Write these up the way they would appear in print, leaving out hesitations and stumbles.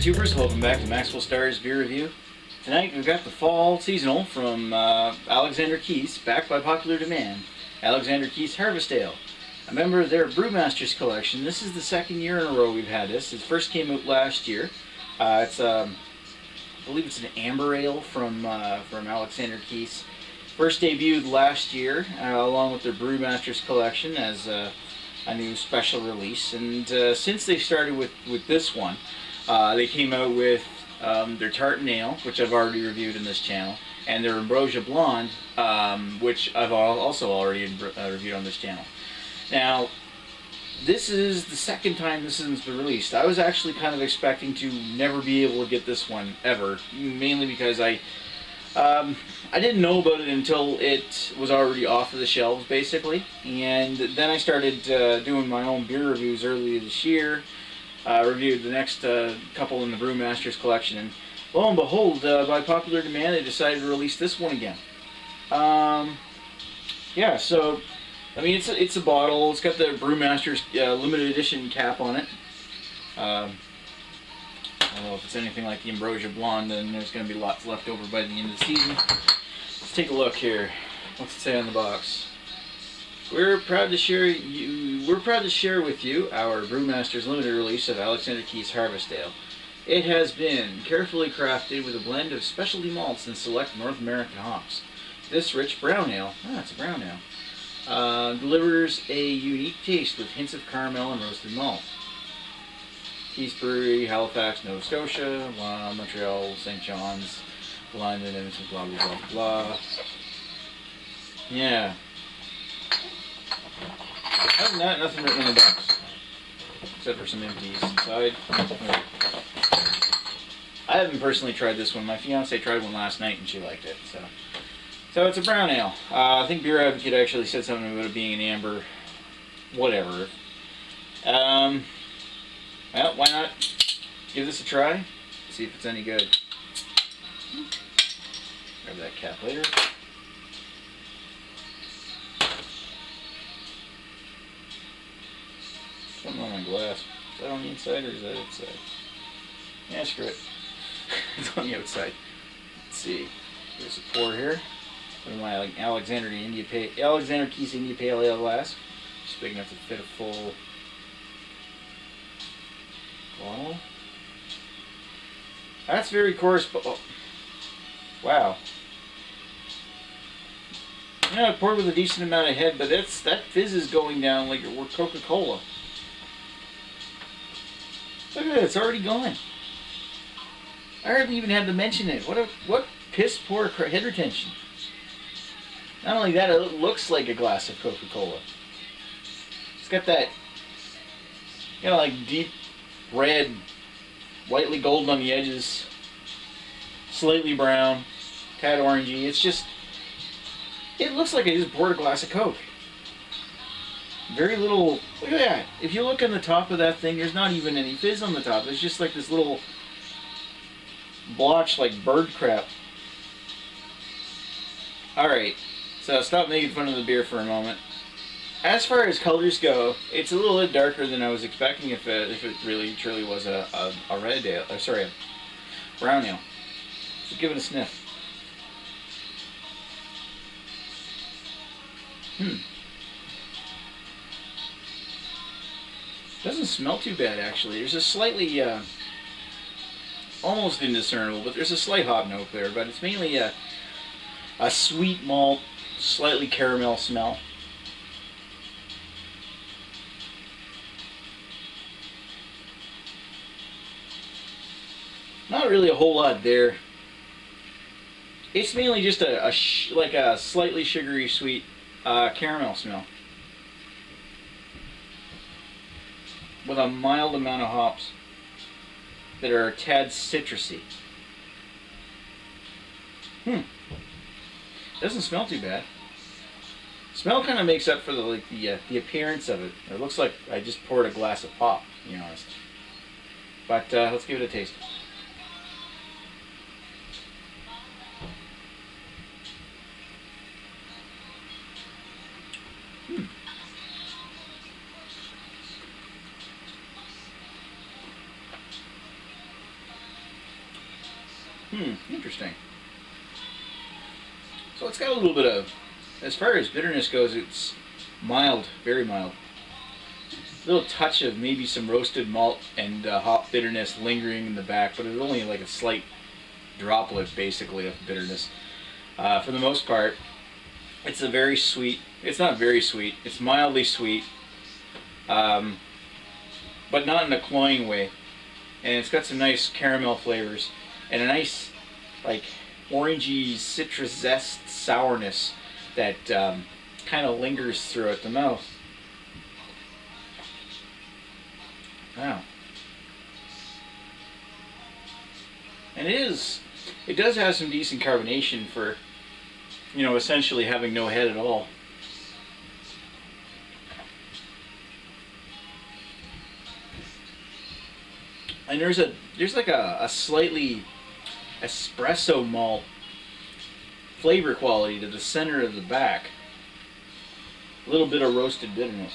YouTubers, welcome back to Maxwell Starr's beer review. Tonight we've got the fall seasonal from Alexander Keith's, backed by popular demand. Alexander Keith's Harvest Ale, a member of their Brewmaster's collection. This is the second year in a row we've had this. It first came out last year. I believe it's an amber ale from Alexander Keith's. First debuted last year, along with their Brewmaster's collection as a new special release. And since they started with this one, they came out with their Tartan Ale, which I've already reviewed in this channel, and their Ambrosia Blonde, which I've also already reviewed on this channel. Now, this is the second time this has been released. I was actually kind of expecting to never be able to get this one ever, mainly because I didn't know about it until it was already off of the shelves, basically. And then I started doing my own beer reviews earlier this year. Reviewed the next couple in the Brewmaster's collection, and lo and behold, by popular demand, they decided to release this one again. Yeah, so I mean, it's a bottle. It's got the Brewmaster's limited edition cap on it. I don't know if it's anything like the Ambrosia Blonde, then there's going to be lots left over by the end of the season. Let's take a look here. What's it say on the box? We're proud to share with you our Brewmaster's limited release of Alexander Keith's Harvest Ale. It has been carefully crafted with a blend of specialty malts and select North American hops. This rich brown ale, it's a brown ale, delivers a unique taste with hints of caramel and roasted malt. Keith's Brewery, Halifax, Nova Scotia, Montreal, St. John's, London, Edmonton, blah blah blah blah. Yeah. Other than that, nothing written in the box, except for some empties inside. I haven't personally tried this one. My fiance tried one last night and she liked it. So it's a brown ale. I think Beer Advocate actually said something about it being an amber. Whatever. Well, why not give this a try? See if it's any good. Grab that cap later. Something on my glass. Is that on the inside or is that outside? Yeah, screw it. It's on the outside. Let's see. There's a pour here. Put in my Alexander Keith's India Pale Ale glass. Just big enough to fit a full bottle. That's very coarse. Oh. Wow. Yeah, I poured with a decent amount of head, but that fizz is going down like it were Coca-Cola. Look at that, it's already gone. I hardly even had to mention it. What piss poor head retention. Not only that, it looks like a glass of Coca-Cola. It's got that, like deep red, lightly golden on the edges, slightly brown, tad orangey. It's just, it looks like I just poured a glass of Coke. Very little. Look at that. If you look on the top of that thing, there's not even any fizz on the top. It's just like this little blotch like bird crap. Alright, so stop making fun of the beer for a moment. As far as colors go, it's a little bit darker than I was expecting if it really truly was a red ale. A brown ale. So give it a sniff. Doesn't smell too bad, actually. There's a slightly, almost indiscernible, but there's a slight hop note there, but it's mainly a sweet malt, slightly caramel smell. Not really a whole lot there. It's mainly just like a slightly sugary, sweet caramel smell, with a mild amount of hops that are a tad citrusy. Doesn't smell too bad. Smell kind of makes up for the appearance of it. It looks like I just poured a glass of pop, to be honest. But let's give it a taste. Interesting. So it's got a little bit of, as far as bitterness goes, it's mild, very mild. A little touch of maybe some roasted malt and hop bitterness lingering in the back, but it's only like a slight droplet, basically, of bitterness. For the most part, it's a very sweet, it's not very sweet, it's mildly sweet, but not in a cloying way. And it's got some nice caramel flavors and a nice, like, orangey citrus zest sourness that kind of lingers throughout the mouth. Wow. And it does have some decent carbonation for, you know, essentially having no head at all. And there's like a slightly espresso malt flavor quality to the center of the back. A little bit of roasted bitterness.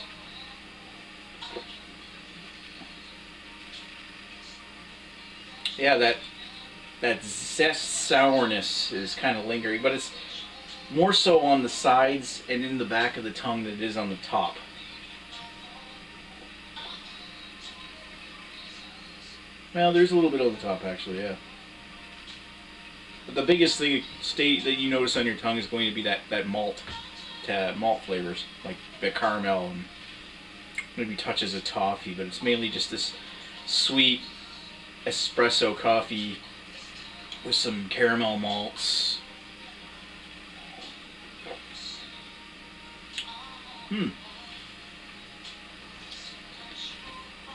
Yeah, that zest sourness is kind of lingering, but it's more so on the sides and in the back of the tongue than it is on the top. Well, there's a little bit on the top, actually, yeah. But the biggest thing that you notice on your tongue is going to be that malt flavors, like the caramel and maybe touches of toffee, but it's mainly just this sweet espresso coffee with some caramel malts.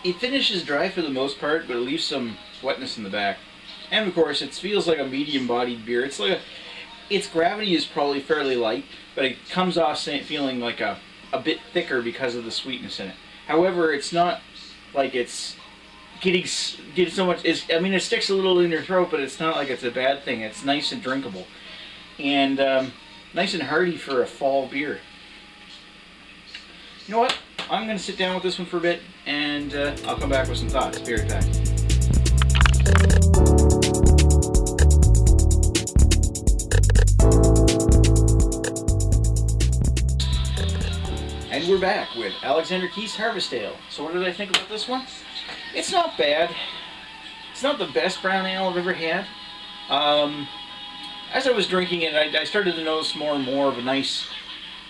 It finishes dry for the most part, but it leaves some wetness in the back. And of course, it feels like a medium-bodied beer. It's like its gravity is probably fairly light, but it comes off feeling like a bit thicker because of the sweetness in it. However, it's not like it's getting so much. I mean, it sticks a little in your throat, but it's not like it's a bad thing. It's nice and drinkable, and nice and hearty for a fall beer. You know what? I'm going to sit down with this one for a bit, and I'll come back with some thoughts. Be right back. And we're back with Alexander Keith's Harvest Ale. So what did I think about this one? It's not bad. It's not the best brown ale I've ever had. As I was drinking it, I started to notice more and more of a nice,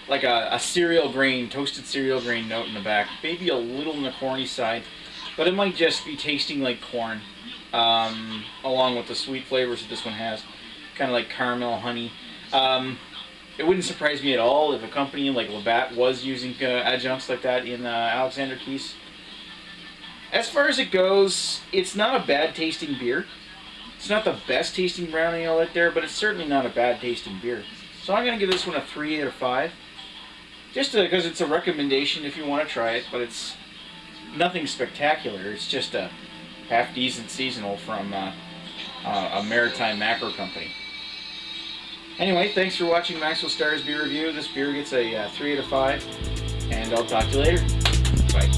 like a cereal grain, toasted cereal grain note in the back. Maybe a little on the corny side, but it might just be tasting like corn, along with the sweet flavors that this one has. Kind of like caramel, honey. It wouldn't surprise me at all if a company like Labatt was using adjuncts like that in Alexander Keith's. As far as it goes, it's not a bad tasting beer. It's not the best tasting brown ale out there, but it's certainly not a bad tasting beer. So I'm going to give this one a 3 out of 5. Just because it's a recommendation if you want to try it, but it's nothing spectacular. It's just a half-decent seasonal from a maritime macro company. Anyway, thanks for watching Maxwell Starr's beer review. This beer gets a 3 out of 5, and I'll talk to you later. Bye.